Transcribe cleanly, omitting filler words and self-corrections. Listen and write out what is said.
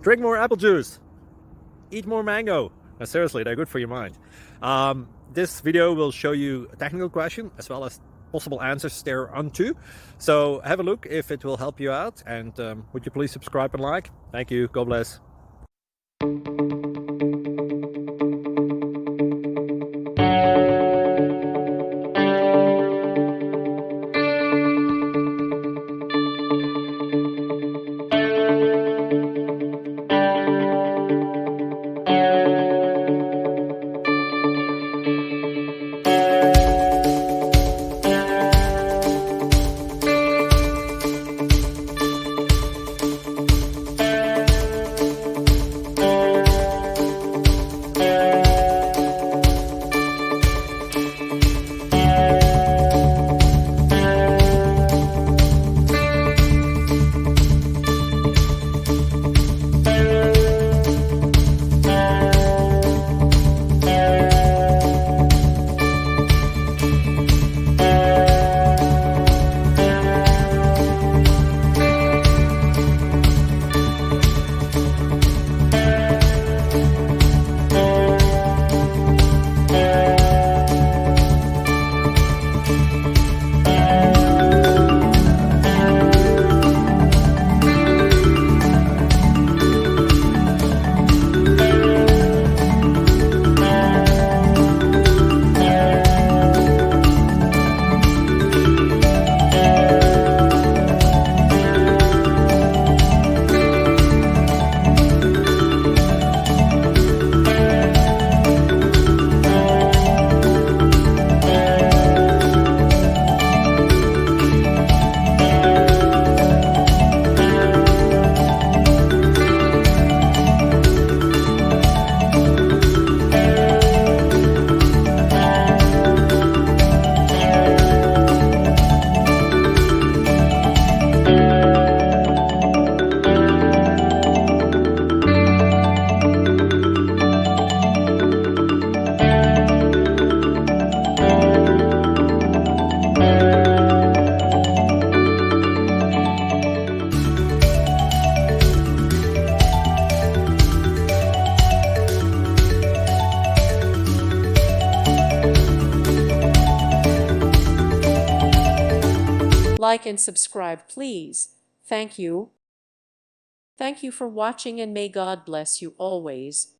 drink more apple juice, eat more mango. No, seriously, they're good for your mind. This video will show you a technical question as well as possible answers thereunto. So have a look if it will help you out, and would you please subscribe and like? Thank you. God bless. Like and subscribe, please. Thank you. Thank you for watching, and may God bless you always.